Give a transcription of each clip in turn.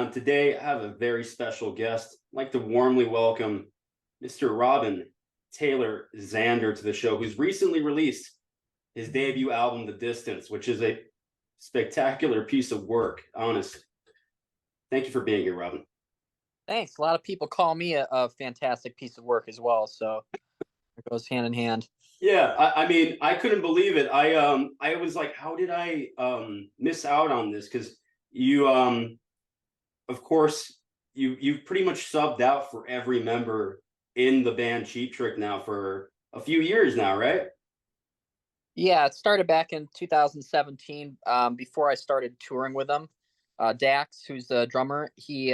on. Today, I have a very special guest. I'd like to warmly welcome Mr. Robin Taylor Zander to the show, who's recently released his debut album, The Distance, which is a spectacular piece of work, honestly. Thank you for being here, Robin. Thanks. A lot of people call me a fantastic piece of work as well, so it goes hand in hand. Yeah, I mean, I couldn't believe it. I was like, how did I miss out on this? Because you of course, you've pretty much subbed out for every member in the band Cheap Trick now for a few years now, right? Yeah, it started back in 2017, before I started touring with them. Dax, who's the drummer, he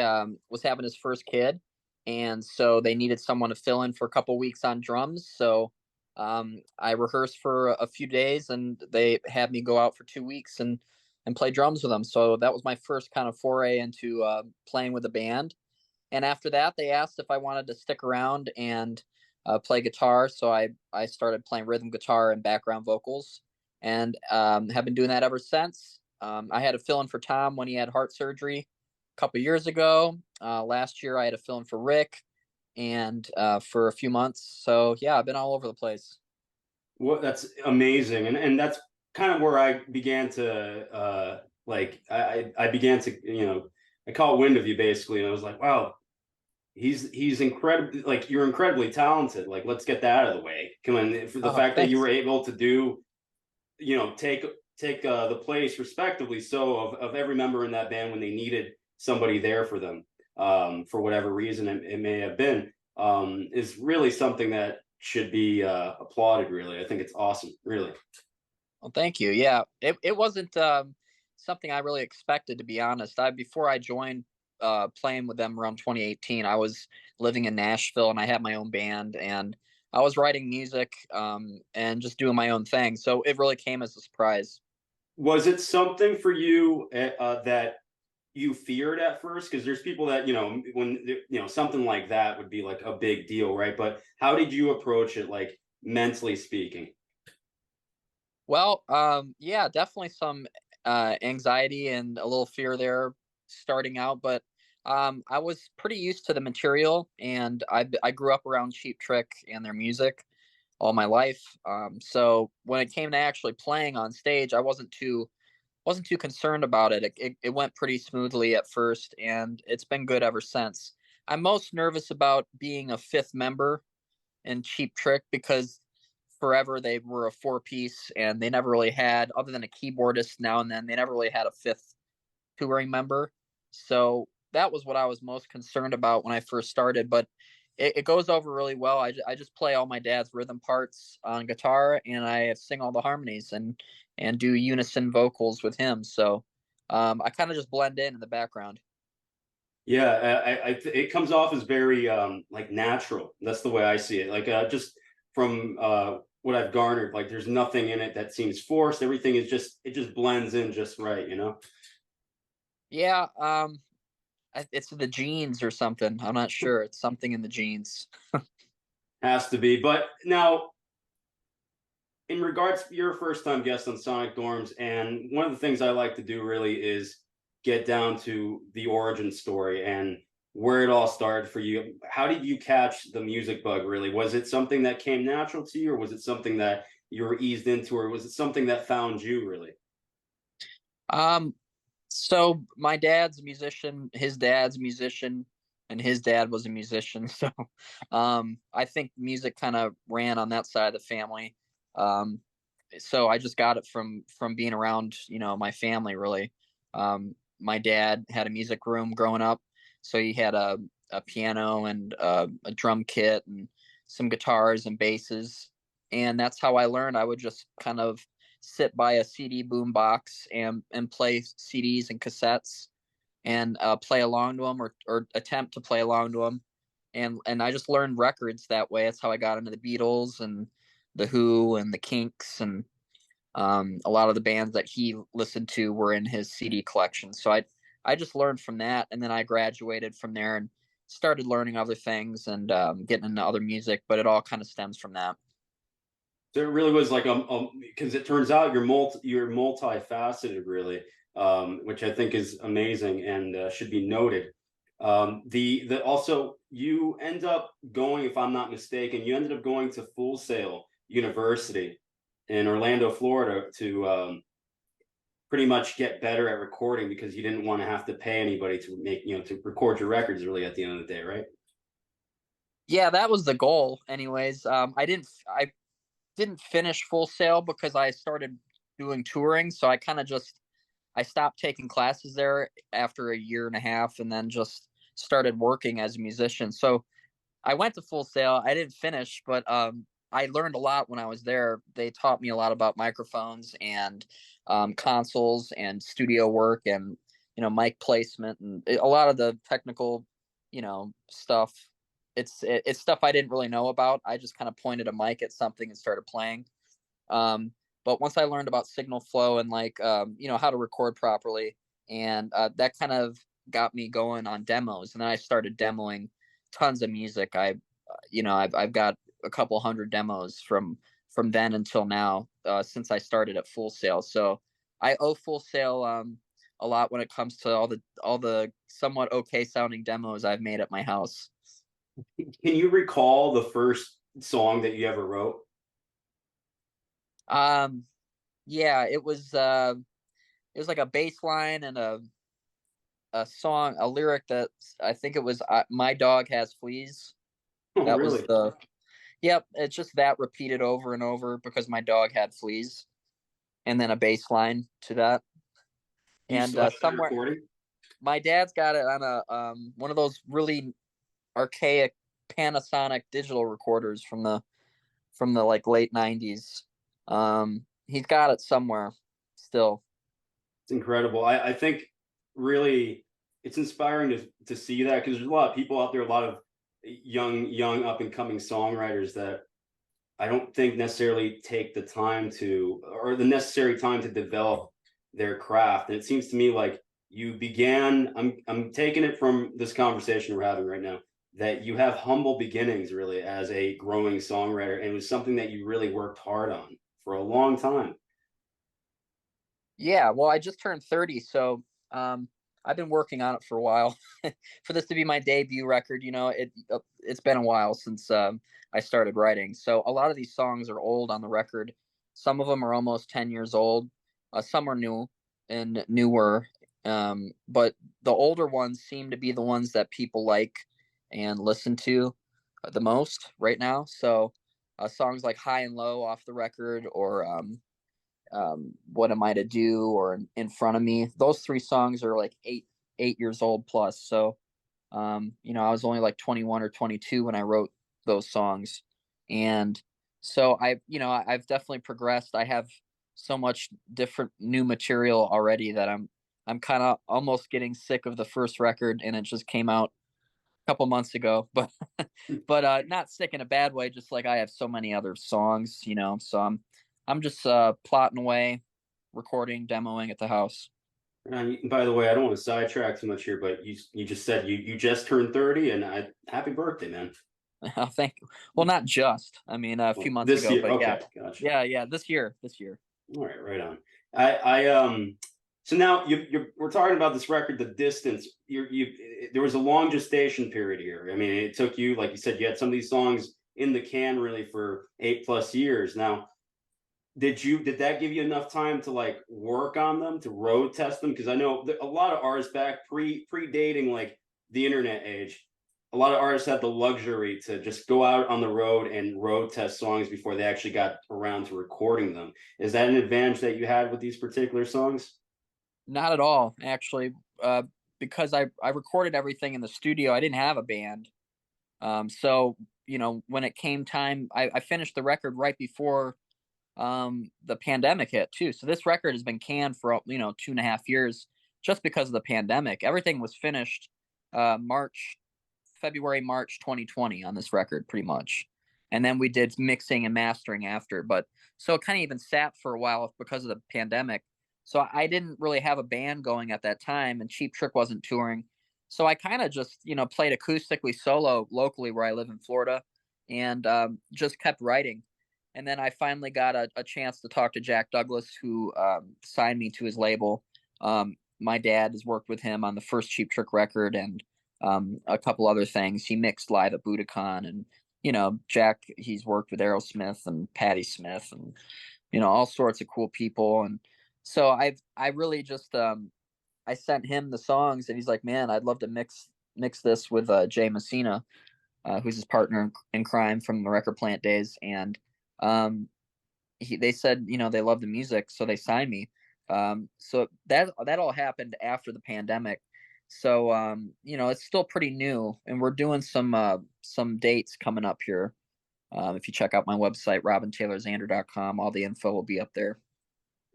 was having his first kid, and so they needed someone to fill in for a couple weeks on drums. So I rehearsed for a few days, and they had me go out for 2 weeks and play drums with them. So that was my first kind of foray into playing with the band. And after that, they asked if I wanted to stick around and play guitar. So I started playing rhythm guitar and background vocals, and have been doing that ever since. I had a fill in for Tom when he had heart surgery a couple years ago. Last year, I had a fill in for Rick, and for a few months. So yeah, I've been all over the place. Well, that's amazing, and that's kind of where I began to I began to I caught wind of you basically, and I was like, wow, he's incredible. Like you're incredibly talented. Like let's get that out of the way. Come on, for the Oh, fact that you were thanks. able to do take the place respectively so of every member in that band when they needed somebody there for them for whatever reason it may have been is really something that should be applauded. Really, I think it's awesome. Really. Well, thank you. Yeah, it wasn't something I really expected, to be honest. I Before I joined playing with them around 2018, I was living in Nashville and I had my own band, and I was writing music and just doing my own thing. So it really came as a surprise. Was it something for you that you feared at first? Because there's people that when something like that would be like a big deal, right? But how did you approach it, like mentally speaking? Well, yeah, definitely some anxiety and a little fear there starting out, but I was pretty used to the material, and I grew up around Cheap Trick and their music all my life. So when it came to actually playing on stage, I wasn't too concerned about it. It went pretty smoothly at first, and it's been good ever since. I'm most nervous about being a fifth member in Cheap Trick because forever they were a four piece, and they never really had, other than a keyboardist now and then, they never really had a fifth touring member. So that was what I was most concerned about when I first started. But it goes over really well. I just play all my dad's rhythm parts on guitar, and I sing all the harmonies and do unison vocals with him. So I kind of just blend in the background. Yeah, it comes off as very like natural. That's the way I see it. Like just from what I've garnered, like there's nothing in it that seems forced. Everything is just it just blends in just right, you know? Yeah, it's the genes or something. I'm not sure. It's something in the genes. Has to be. But now in regards to your first time guest on Sonic Dorms, and one of the things I like to do really is get down to the origin story and where it all started for you. How did you catch the music bug really? Was it something that came natural to you, or was it something that you were eased into, or was it something that found you really? Um, so my dad's a musician, his dad's a musician, and his dad was a musician. So I think music kind of ran on that side of the family. Um, so I just got it from being around, my family really. My dad had a music room growing up, so he had a piano and a drum kit and some guitars and basses, and that's how I learned. I would just kind of sit by a CD boom box and play CDs and cassettes and play along to them, or attempt to play along to them, and I just learned records that way. That's how I got into the Beatles and the Who and the Kinks, and a lot of the bands that he listened to were in his CD collection. So I just learned from that, and then I graduated from there and started learning other things and getting into other music. But it all kind of stems from that. So it really was like because it turns out you're multifaceted really. which I think is amazing and should be noted. The also you end up going, if I'm not mistaken, you ended up going to Full Sail University in Orlando, Florida, to pretty much get better at recording because you didn't want to have to pay anybody to make, to record your records really at the end of the day, right? Yeah, that was the goal. Anyways, I didn't finish Full Sail because I started doing touring, so I kind of just I stopped taking classes there after a year and a half, and then just started working as a musician. So I went to Full Sail. I didn't finish, but I learned a lot when I was there. They taught me a lot about microphones and consoles and studio work and mic placement and a lot of the technical stuff. It's stuff I didn't really know about. I just kind of pointed a mic at something and started playing. Um, but once I learned about signal flow and like how to record properly, and that kind of got me going on demos. And then I started demoing tons of music. I've got a couple hundred demos from then until now, since I started at Full Sail. So I owe Full Sail a lot when it comes to all the somewhat okay sounding demos I've made at my house. Can you recall the first song that you ever wrote? Um, yeah, it was like a bass line and a song, a lyric that I think it was "My dog has fleas." Oh, That was really? the Yep. It's just that repeated over and over because my dog had fleas, and then a bass line to that. Do you And still have that somewhere recording? my dad's got it on a one of those really archaic Panasonic digital recorders from the like late 90s. He's got it somewhere still. It's incredible. I think really it's inspiring to see that because there's a lot of people out there, a lot of young up and coming songwriters that I don't think necessarily take the time to or the necessary time to develop their craft. And it seems to me like you began. I'm taking it from this conversation we're having right now that you have humble beginnings really as a growing songwriter, and it was something that you really worked hard on for a long time. Yeah, well, I just turned 30, so I've been working on it for a while. For this to be my debut record, it's been a while since I started writing. So a lot of these songs are old on the record. Some of them are almost 10 years old. Some are new and newer. But the older ones seem to be the ones that people like and listen to the most right now. So songs like High and Low off the record, or What Am I to Do, or In Front of Me. Those three songs are like 8 years old plus. So I was only like 21 or 22 when I wrote those songs. And so I've definitely progressed. I have so much different new material already that I'm kind of almost getting sick of the first record, and it just came out a couple months ago. But not sick in a bad way, just like I have so many other songs, so I'm just plotting away, recording, demoing at the house. And by the way, I don't want to sidetrack too much here, but you just said you just turned 30, and I happy birthday, man. I think, well, not just, I mean, a few Well, months this ago, year, but yeah, okay, gotcha. yeah, this year. All right, right on. I so now we're talking about this record, The Distance. There was a long gestation period here. I mean, it took you, like you said, you had some of these songs in the can really for 8+ years. Now, did that give you enough time to like work on them, to road test them? Because I know a lot of artists back predating like the internet age, a lot of artists had the luxury to just go out on the road and road test songs before they actually got around to recording them. Is that an advantage that you had with these particular songs? Not at all, actually, because I recorded everything in the studio. I didn't have a band. So, when it came time, I finished the record right before the pandemic hit too. So this record has been canned for 2.5 years just because of the pandemic. Everything was finished March, February, March 2020 on this record, pretty much. And then we did mixing and mastering after. But so it kind of even sat for a while because of the pandemic. So I didn't really have a band going at that time, and Cheap Trick wasn't touring. So I kind of just, played acoustically solo locally where I live in Florida, and just kept writing. And then I finally got a chance to talk to Jack Douglas, who signed me to his label My dad has worked with him on the first Cheap Trick record and a couple other things. He mixed live at Budokan, and Jack. He's worked with Aerosmith and Patti Smith, and all sorts of cool people. And so I really just I sent him the songs, and he's like, man, I'd love to mix this with Jay Messina, who's his partner in crime from the Record Plant days. And they said, they love the music, so they signed me. So that all happened after the pandemic. So it's still pretty new, and we're doing some dates coming up here. If you check out my website, robintaylorzander.com, all the info will be up there.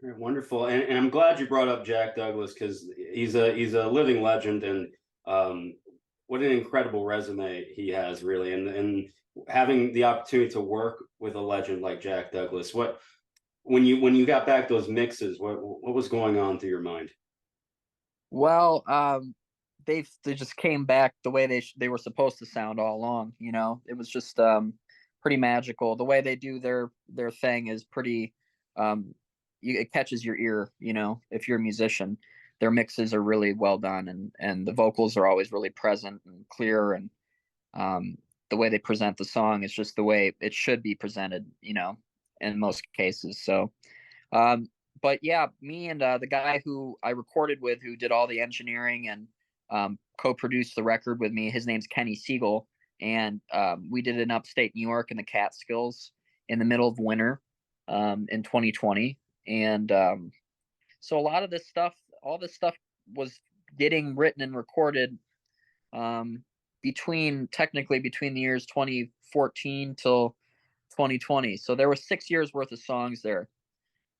Wonderful, and I'm glad you brought up Jack Douglas, because he's a living legend, and what an incredible resume he has, really, and having the opportunity to work with a legend like Jack Douglas. What when you got back those mixes, what was going on through your mind? Well, they just came back the way they were supposed to sound all along. It was just pretty magical. The way they do their thing is pretty. It catches your ear. If you're a musician, their mixes are really well done, and the vocals are always really present and clear, and the way they present the song is just the way it should be presented. In most cases. So, but yeah, me and the guy who I recorded with, who did all the engineering and co-produced the record with me, his name's Kenny Siegel, and we did it in upstate New York in the Catskills in the middle of winter in 2020. And so a lot of all this stuff was getting written and recorded technically between the years 2014 till 2020. So there was 6 years worth of songs there.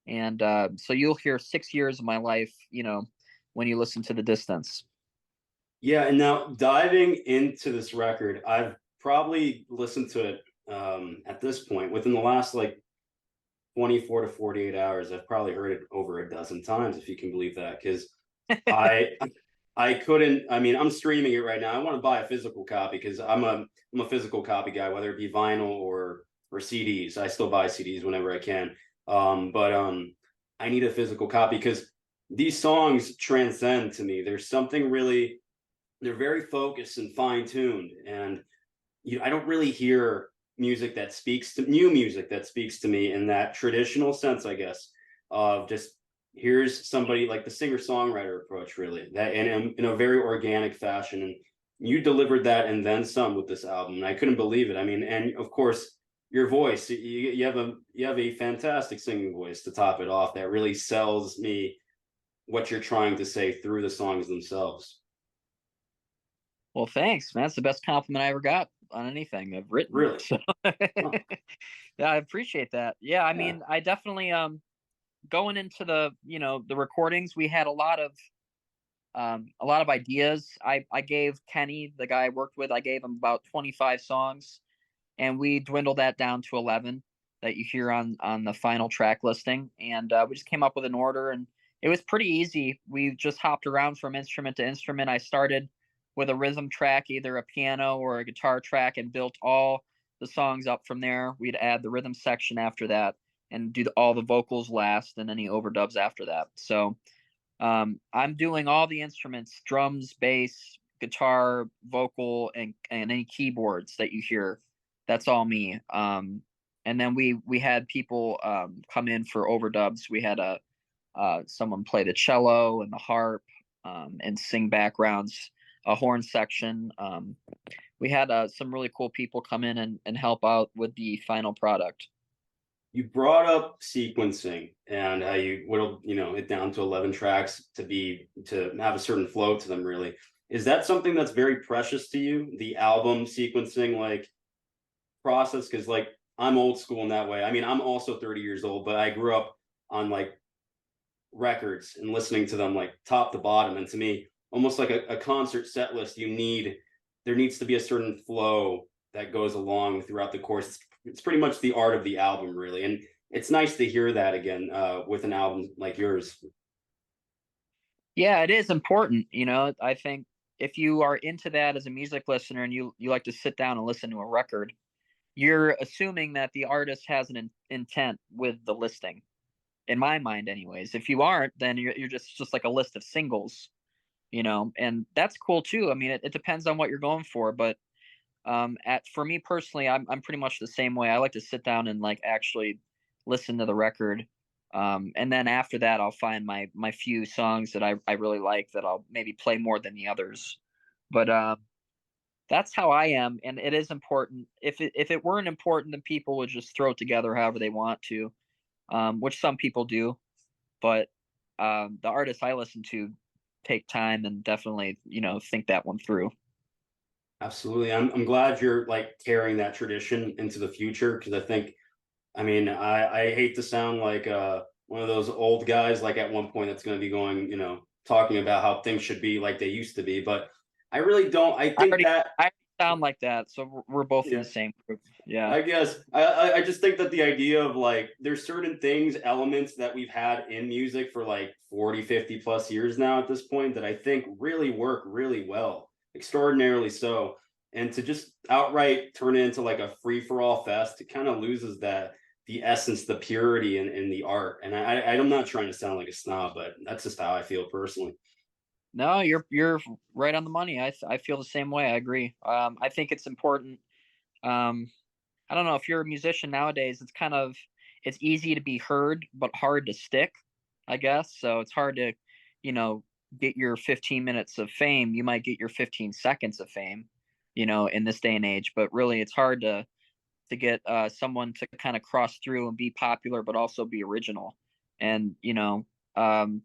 And so you'll hear 6 years of my life, when you listen to The Distance. Yeah, and now diving into this record, I've probably listened to it at this point within the last like 24 to 48 hours. I've probably heard it over a dozen times, if you can believe that, because I I couldn't. I mean, I'm streaming it right now. I want to buy a physical copy because I'm a physical copy guy, whether it be vinyl or CDs. I still buy CDs whenever I can. But I need a physical copy because these songs transcend to me. There's something really. They're very focused and fine tuned, and I don't really hear new music that speaks to me in that traditional sense, I guess, of just here's somebody like the singer songwriter approach, really, that in a very organic fashion. And you delivered that and then some with this album, and I couldn't believe it. I mean, and of course your voice, you have a fantastic singing voice to top it off that really sells me what you're trying to say through the songs themselves. Well, thanks, man. That's the best compliment I ever got on anything I've written. Really. So Oh, yeah, I appreciate that. Yeah, I yeah. mean, I definitely going into the recordings, we had a lot of ideas. I gave Kenny, the guy I worked with, I gave him about 25 songs, and we dwindled that down to 11 that you hear on the final track listing. And we just came up with an order, and it was pretty easy. We just hopped around from instrument to instrument. I started with a rhythm track, either a piano or a guitar track, and built all the songs up from there. We'd add the rhythm section after that, and do all the vocals last, and any overdubs after that. So I'm doing all the instruments: drums, bass, guitar, vocal, and any keyboards that you hear. That's all me. And then we had people come in for overdubs. We had someone play the cello and the harp, and sing backgrounds, a horn section. We had some really cool people come in and help out with the final product. You brought up sequencing and how you whittled, it down to 11 tracks to have a certain flow to them, really. Is that something that's very precious to you, the album sequencing like process? Because like I'm old school in that way. I mean, I'm also 30 years old, but I grew up on like records and listening to them like top to bottom. And to me, almost like a concert set list, there needs to be a certain flow that goes along throughout the course. It's pretty much the art of the album, really. And it's nice to hear that again with an album like yours. Yeah, it is important. I think if you are into that as a music listener, and you like to sit down and listen to a record, you're assuming that the artist has an intent with the listing. in my mind anyways. If you aren't, then you're just like a list of singles, and that's cool too. I mean, it depends on what you're going for, but at for me personally, I'm pretty much the same way. I like to sit down and like actually listen to the record. And then after that I'll find my few songs that I really like that I'll maybe play more than the others. But that's how I am, and it is important. If it weren't important, then people would just throw it together however they want to, which some people do. But the artists I listen to take time and definitely think that one through. Absolutely. I'm glad you're like carrying that tradition into the future because I think, I mean, I hate to sound like one of those old guys like at one point that's going to be going, talking about how things should be like they used to be, but I really don't. I I think already that I sound like that, so we're both in yeah, the same group. Yeah. I guess I just think that the idea of like there's certain things, elements that we've had in music for like 40, 50 plus years now at this point that I think really work really well, extraordinarily so. And to just outright turn it into like a free for all fest, it kind of loses that the essence, the purity in the art. And I'm not trying to sound like a snob, but that's just how I feel personally. No, you're right on the money. I feel the same way. I agree. I think it's important. Um, I don't know if you're a musician nowadays. It's easy to be heard, but hard to stick, I guess. So it's hard to, you know, get your 15 minutes of fame. You might get your 15 seconds of fame, in this day and age. But really, it's hard to get someone to kind of cross through and be popular, but also be original. And um,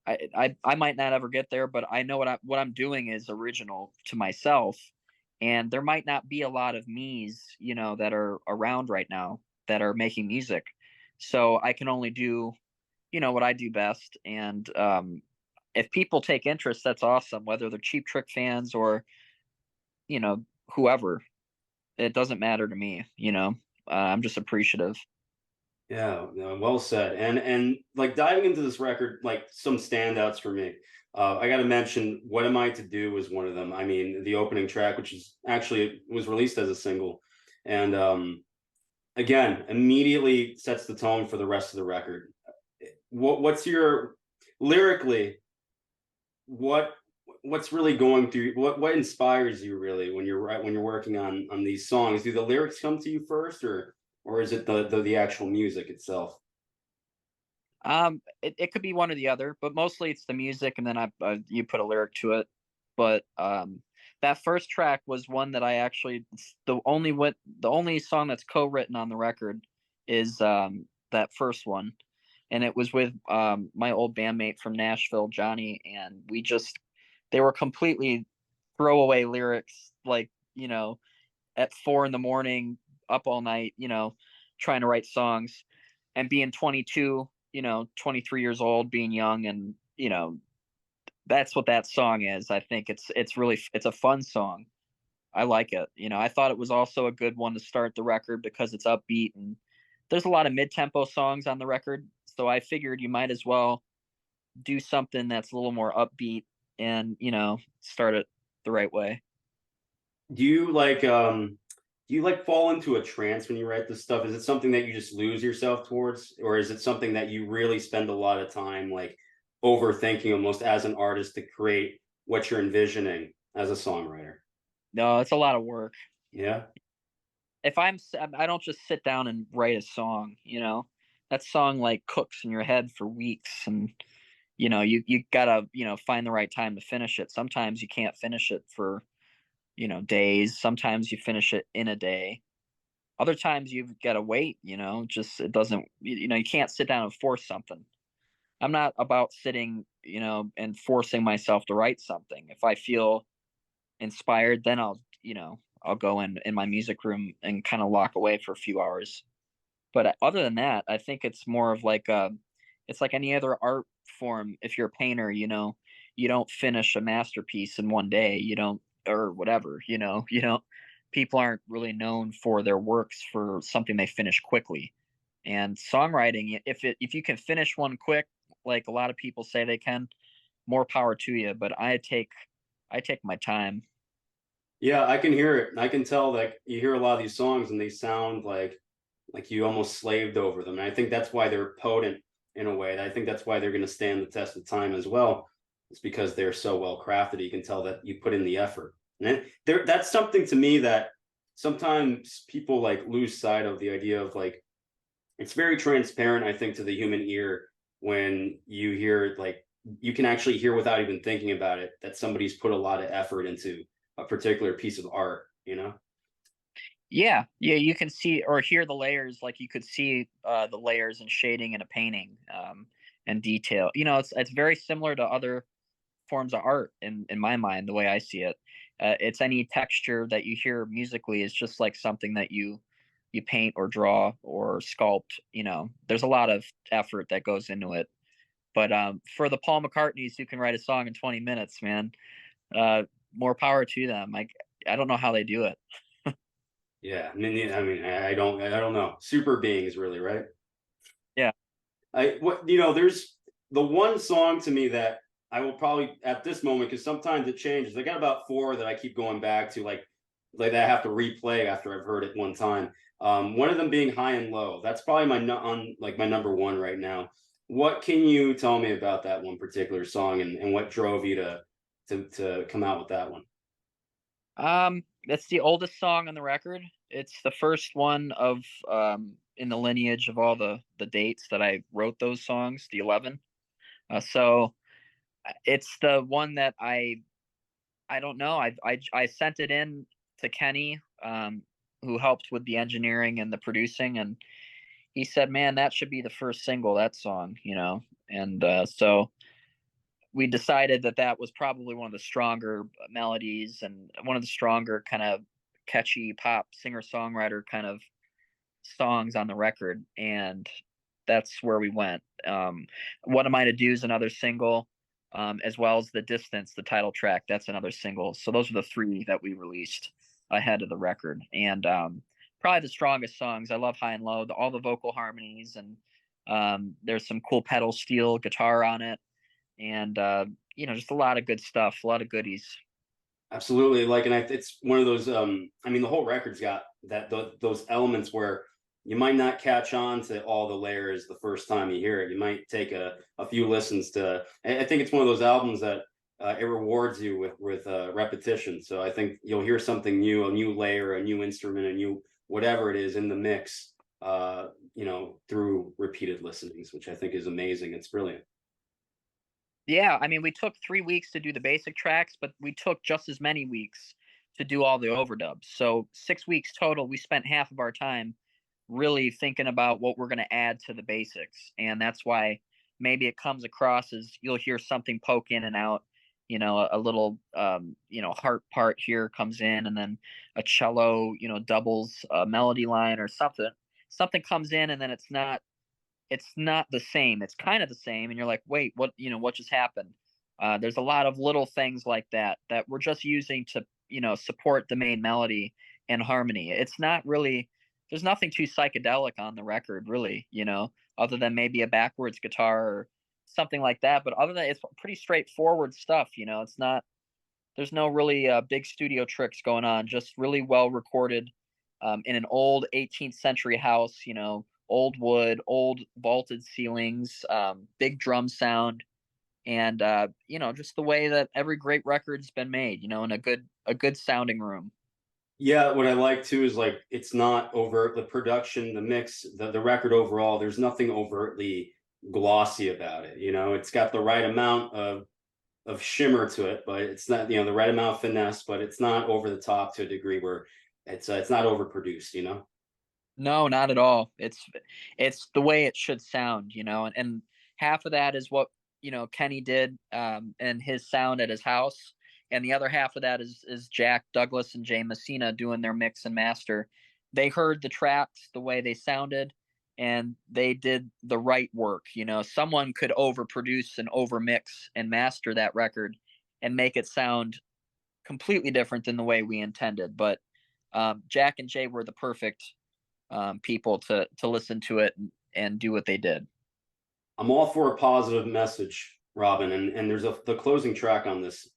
I might not ever get there, but I know what I'm doing is original to myself, and there might not be a lot of me's, that are around right now that are making music. So I can only do, what I do best, and if people take interest, that's awesome. Whether they're Cheap Trick fans or you know whoever, it doesn't matter to me. I'm just appreciative. Yeah, no, well said. And like diving into this record, like some standouts for me. I got to mention "What Am I to Do" is one of them. I mean, the opening track, which is actually was released as a single, and again, immediately sets the tone for the rest of the record. What's your lyrically? What what's really going through? What inspires you really when you're working on these songs? Do the lyrics come to you first, or is it the actual music itself? It could be one or the other, but mostly it's the music, and then you put a lyric to it. But that first track was one that I actually it's the only song that's co-written on the record is that first one, and it was with my old bandmate from Nashville, Johnny, and they were completely throwaway lyrics, like at 4 in the morning, up all night, trying to write songs, and being 22, 23 years old, being young, and that's what that song is. I think it's a fun song. I like it. I thought it was also a good one to start the record because it's upbeat, and there's a lot of mid-tempo songs on the record, so I figured you might as well do something that's a little more upbeat and start it the right way. Do you like fall into a trance when you write this stuff? Is it something that you just lose yourself towards, or is it something that you really spend a lot of time like overthinking almost as an artist to create what you're envisioning as a songwriter? No, it's a lot of work. Yeah. If I don't just sit down and write a song. That song like cooks in your head for weeks, and you gotta find the right time to finish it. Sometimes you can't finish it for days. Sometimes you finish it in a day. Other times you've got to wait. Just it doesn't. You can't sit down and force something. I'm not about sitting and forcing myself to write something. If I feel inspired, then I'll go in my music room and kind of lock away for a few hours. But other than that, I think it's more of like it's like any other art form. If you're a painter, you don't finish a masterpiece in one day. You don't, or whatever. You don't. People aren't really known for their works for something they finish quickly. And songwriting, if you can finish one quick, like a lot of people say they can, more power to you. But I take my time. Yeah, I can hear it. I can tell that you hear a lot of these songs and they sound like you almost slaved over them. And I think that's why they're potent in a way. I think that's why they're going to stand the test of time as well. It's because they're so well crafted. You can tell that you put in the effort. And that's something to me that sometimes people like lose sight of, the idea of like, it's very transparent, I think, to the human ear when you hear, like, you can actually hear without even thinking about it that somebody's put a lot of effort into a particular piece of art, you know? Yeah, yeah, you can see or hear the layers, like you could see the layers and shading in a painting, and detail. It's very similar to other forms of art in my mind, the way I see it. It's any texture that you hear musically is just like something that you paint or draw or sculpt. There's a lot of effort that goes into it. But for the Paul McCartneys who can write a song in 20 minutes, man, uh, more power to them. Like I don't know how they do it. Yeah. I mean, I don't know. Super beings, really, right? Yeah. There's the one song to me that I will probably at this moment, because sometimes it changes. I got about four that I keep going back to, like that I have to replay after I've heard it one time. One of them being High and Low. That's probably my number one right now. What can you tell me about that one particular song, and what drove you to come out with that one? That's the oldest song on the record. It's the first one of in the lineage of all the dates that I wrote those songs, the 11. So it's the one that I don't know. I sent it in to Kenny, who helped with the engineering and the producing, and he said, "Man, that should be the first single. That song." And so we decided that that was probably one of the stronger melodies and one of the stronger kind of catchy pop singer songwriter kind of songs on the record, and that's where we went. What Am I to Do is another single, as well as The Distance, the title track. That's another single. So those are the three that we released ahead of the record, and probably the strongest songs. I love High and Low, all the vocal harmonies, and there's some cool pedal steel guitar on it, and just a lot of good stuff, a lot of goodies. Absolutely. It's one of those. I mean, the whole record's got those elements where you might not catch on to all the layers the first time you hear it. You might take a few listens to. I think it's one of those albums that it rewards you with repetition. So I think you'll hear something new, a new layer, a new instrument, a new whatever it is in the mix. Through repeated listenings, which I think is amazing. It's brilliant. Yeah, I mean, we took 3 weeks to do the basic tracks, but we took just as many weeks to do all the overdubs. So 6 weeks total. We spent half of our time really thinking about what we're going to add to the basics, and that's why maybe it comes across as you'll hear something poke in and out. A little heart part here comes in, and then a cello doubles a melody line or something. Something comes in, and then it's not the same. It's kind of the same, and you're like, wait, what just happened? There's a lot of little things like that we're just using to support the main melody and harmony. It's not really There's nothing too psychedelic on the record, really, other than maybe a backwards guitar or something like that. But other than that, it's pretty straightforward stuff. It's not. There's no really big studio tricks going on. Just really well recorded in an old 18th century house. Old wood, old vaulted ceilings, big drum sound, and just the way that every great record's been made. In a good sounding room. Yeah, what I like too is like it's not overt. The production, the mix, the record overall, there's nothing overtly glossy about it. It's got the right amount of shimmer to it, but it's not, the right amount of finesse, but it's not over the top to a degree where it's not overproduced. No, not at all. It's the way it should sound, and half of that is what Kenny did and his sound at his house, and the other half of that is Jack Douglas and Jay Messina doing their mix and master. They heard the tracks the way they sounded, and they did the right work. Someone could overproduce and overmix and master that record and make it sound completely different than the way we intended. But Jack and Jay were the perfect people to listen to it and do what they did. I'm all for a positive message, Robin, and there's the closing track on this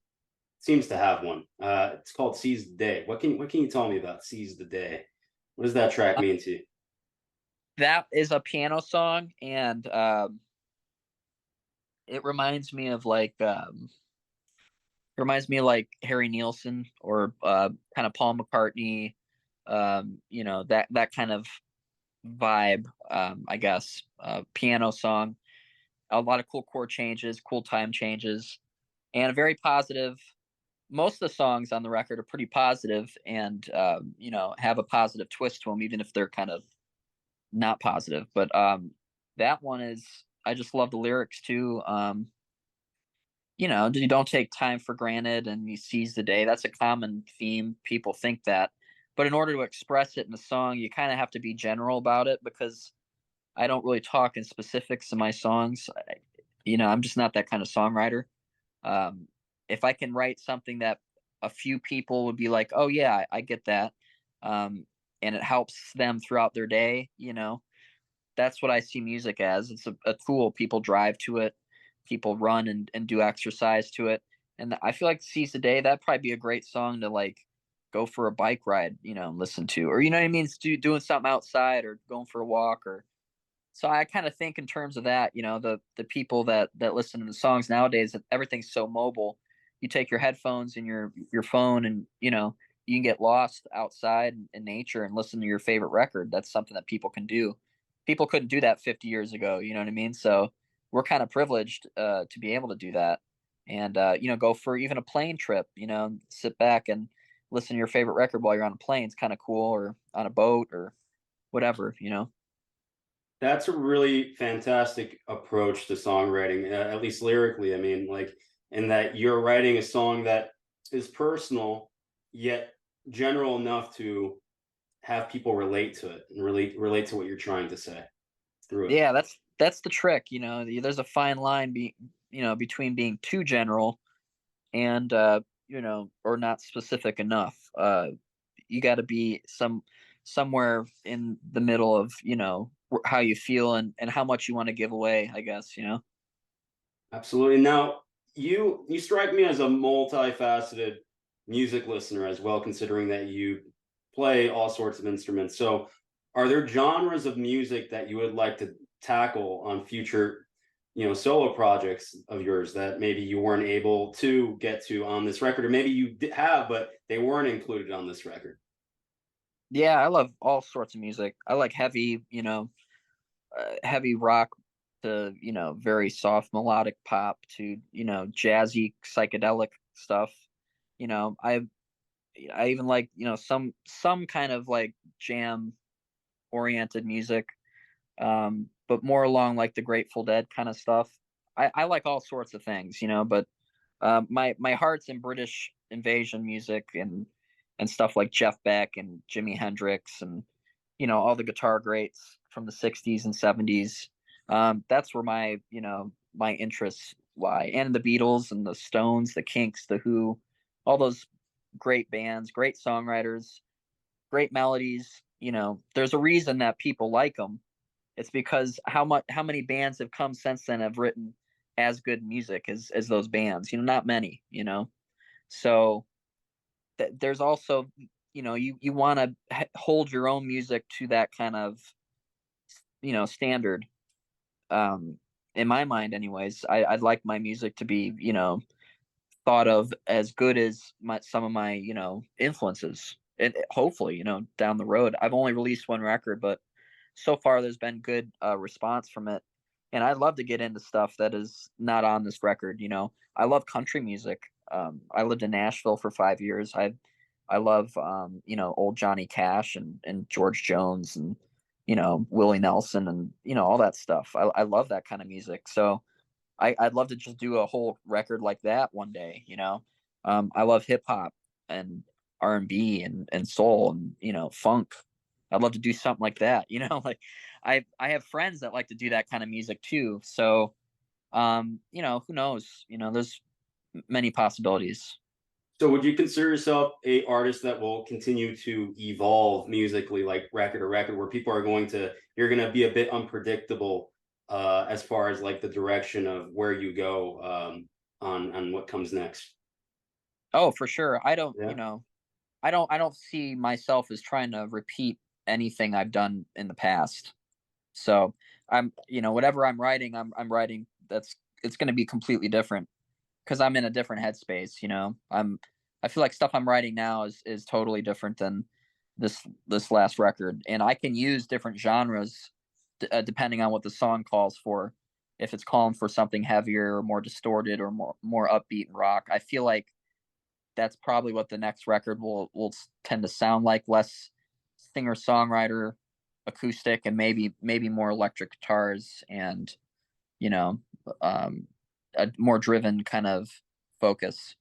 seems to have one. It's called "Seize the Day." What can you tell me about "Seize the Day"? What does that track Uh, mean to you? that is a piano song, and it reminds me of like Harry Nilsson or kind of Paul McCartney, that kind of vibe, I guess. Piano song, a lot of cool chord changes, cool time changes, and a very positive. Most of the songs on the record are pretty positive and have a positive twist to them, even if they're kind of not positive. But that one is, I just love the lyrics too. You don't take time for granted and you seize the day. That's a common theme. People think that. But in order to express it in the song, you kind of have to be general about it because I don't really talk in specifics in my songs. I'm just not that kind of songwriter. Um, if I can write something that a few people would be like, oh, yeah, I get that. And it helps them throughout their day, that's what I see music as. It's a tool. People drive to it, people run and do exercise to it. And I feel like Seize the Day, that'd probably be a great song to like go for a bike ride, and listen to. Or you know what I mean? Doing something outside or going for a walk or so I kind of think in terms of that, the people that listen to the songs nowadays, that everything's so mobile. You take your headphones and your phone, and you can get lost outside in nature and listen to your favorite record. That's something that people can do. People couldn't do that 50 years ago. You know what I mean? So we're kind of privileged to be able to do that, and go for even a plane trip. Sit back and listen to your favorite record while you're on a plane. It's kind of cool, or on a boat or whatever. That's a really fantastic approach to songwriting, at least lyrically. I mean, like, in that you're writing a song that is personal, yet general enough to have people relate to it and relate to what you're trying to say through it. Yeah, that's the trick. There's a fine line between being too general and or not specific enough. You got to be somewhere in the middle of how you feel and how much you want to give away, I guess. Absolutely. Now, you strike me as a multifaceted music listener as well, considering that you play all sorts of instruments. So, are there genres of music that you would like to tackle on future, solo projects of yours that maybe you weren't able to get to on this record, or maybe you have, but they weren't included on this record? Yeah, I love all sorts of music. I like heavy rock to very soft melodic pop to jazzy psychedelic stuff. You know, I I even like some kind of like jam oriented music, but more along like the Grateful Dead kind of stuff. I like all sorts of things, but my heart's in British invasion music and stuff like Jeff Beck and Jimi Hendrix and all the guitar greats from the '60s and '70s. That's where my interests lie, and the Beatles and the Stones, the Kinks, the Who, all those great bands, great songwriters, great melodies. There's a reason that people like them. It's because how many bands have come since then have written as good music as those bands. Not many. So there's also you want to hold your own music to that kind of standard. Um, in my mind, anyways, I'd like my music to be thought of as good as some of my influences. And hopefully, down the road, I've only released one record, but so far there's been good response from it. And I'd love to get into stuff that is not on this record. I love country music. I lived in Nashville for 5 years. I love old Johnny Cash and George Jones and Willie Nelson and all that stuff. I love that kind of music. So I'd love to just do a whole record like that one day. I love hip hop and R&B and soul and funk. I'd love to do something like that. Like I have friends that like to do that kind of music too. So who knows? There's many possibilities. So, would you consider yourself a artist that will continue to evolve musically, like record to record, where people are you're going to be a bit unpredictable as far as like the direction of where you go on what comes next? Oh, for sure. I don't, Yeah. I don't see myself as trying to repeat anything I've done in the past. So whatever I'm writing, I'm writing that's it's going to be completely different because I'm in a different headspace. I feel like stuff I'm writing now is totally different than this last record, and I can use different genres depending on what the song calls for. If it's calling for something heavier or more distorted or more upbeat and rock, I feel like that's probably what the next record will tend to sound like, less singer songwriter acoustic and maybe more electric guitars and you know um a more driven kind of focus.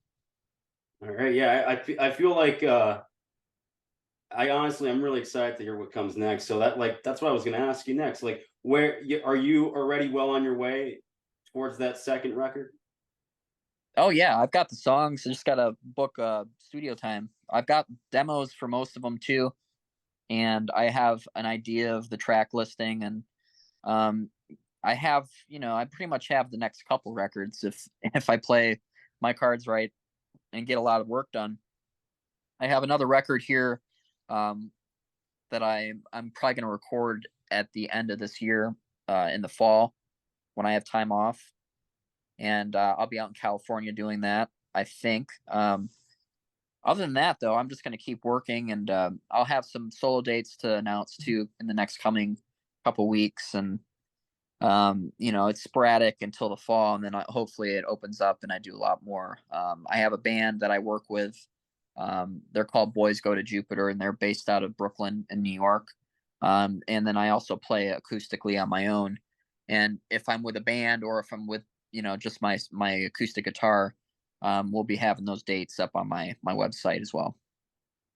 All right, yeah, I feel like I honestly I'm really excited to hear what comes next. So that's what I was going to ask you next. Like, are you already well on your way towards that second record? Oh yeah, I've got the songs. I just gotta book studio time. I've got demos for most of them too, and I have an idea of the track listing, and um I have, I pretty much have the next couple records if I play my cards right and get a lot of work done. I have another record here um, that I'm probably going to record at the end of this year in the fall when I have time off, and I'll be out in California doing that. I think. Other than that, though, I'm just going to keep working, and I'll have some solo dates to announce too in the next coming couple weeks, and it's sporadic until the fall, and then hopefully it opens up and I do a lot more. I have a band that I work with. They're called Boys Go to Jupiter, and they're based out of Brooklyn and New York. And then I also play acoustically on my own. And if I'm with a band or if I'm with, just my acoustic guitar, we'll be having those dates up on my website as well.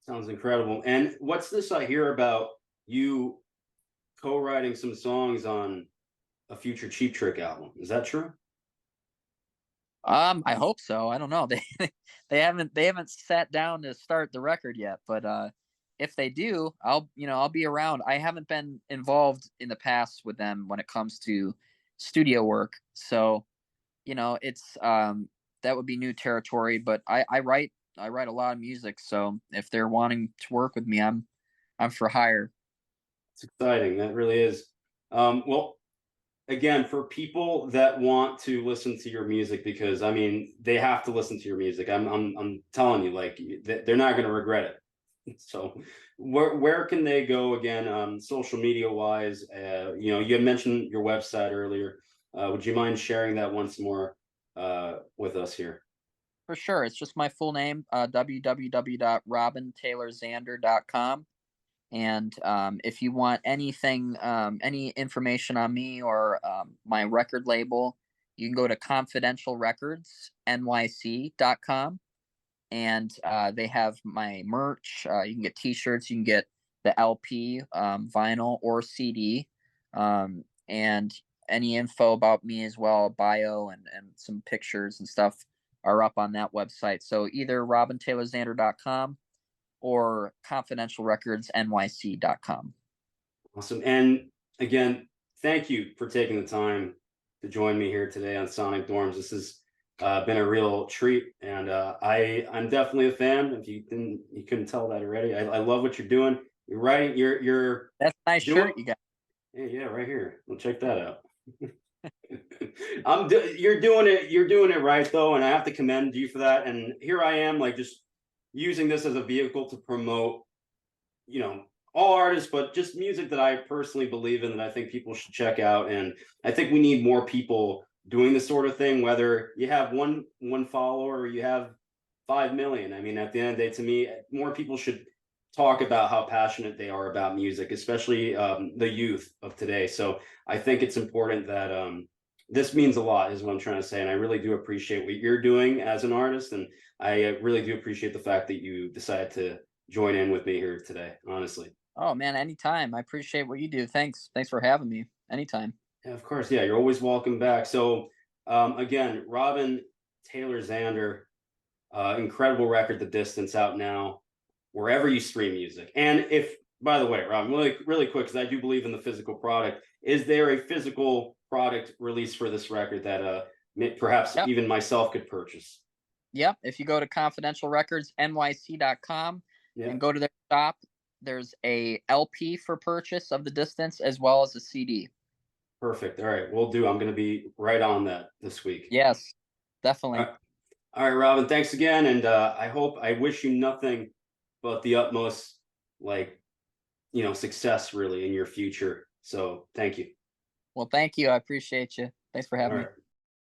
Sounds incredible. And what's this I hear about you co-writing some songs on a future Cheap Trick album? Is that true? I hope so. I don't know. They haven't sat down to start the record yet, but if they do, I'll be around. I haven't been involved in the past with them when it comes to studio work. So, it's that would be new territory, but I write a lot of music, so if they're wanting to work with me, I'm for hire. It's exciting. That really is. Well, again, for people that want to listen to your music, because I mean, they have to listen to your music. I'm telling you, like they're not going to regret it. So, where can they go again, social media wise? You had mentioned your website earlier. Would you mind sharing that once more with us here? For sure. It's just my full name, www.robintaylorzander.com. And if you want anything, any information on me or my record label, you can go to confidentialrecordsnyc.com. And they have my merch. You can get T-shirts. You can get the LP, vinyl, or CD. And any info about me as well, bio and some pictures and stuff are up on that website. So either robintaylorzander.com or confidentialrecordsnyc.com. Awesome. And again, thank you for taking the time to join me here today on Sonic Dorms. This has been a real treat, and I'm definitely a fan. If you couldn't tell that already, I love what you're doing. You're writing. You're That's a nice doing. shirt you got. Hey, yeah, right here. Well, check that out. You're doing it. You're doing it right though, and I have to commend you for that. And here I am, like just using this as a vehicle to promote, you know, all artists, but just music that I personally believe in that I think people should check out. And I think we need more people doing this sort of thing, whether you have one follower or you have 5 million. I mean, at the end of the day, to me, more people should talk about how passionate they are about music, especially the youth of today. So I think it's important that this means a lot, is what I'm trying to say. And I really do appreciate what you're doing as an artist. And I really do appreciate the fact that you decided to join in with me here today, honestly. Oh man, anytime. I appreciate what you do. Thanks. Thanks for having me. Anytime. Yeah, of course. Yeah, you're always welcome back. So, again, Robin Taylor Zander, incredible record, The Distance, out now, wherever you stream music. And if, by the way, Robin, really quick, because I do believe in the physical product, is there a physical product release for this record that perhaps Yep. even myself could purchase? Yep. If you go to confidentialrecordsnyc.com Yeah. and go to their shop, there's a LP for purchase of The Distance as well as a CD. Perfect. All right, we'll do. I'm going to be right on that this week. Yes, All definitely. right, all right, Robin. Thanks again, and I wish you nothing but the utmost, like, success really in your future. So thank you. Well, thank you. I appreciate you. Thanks for All having me. right.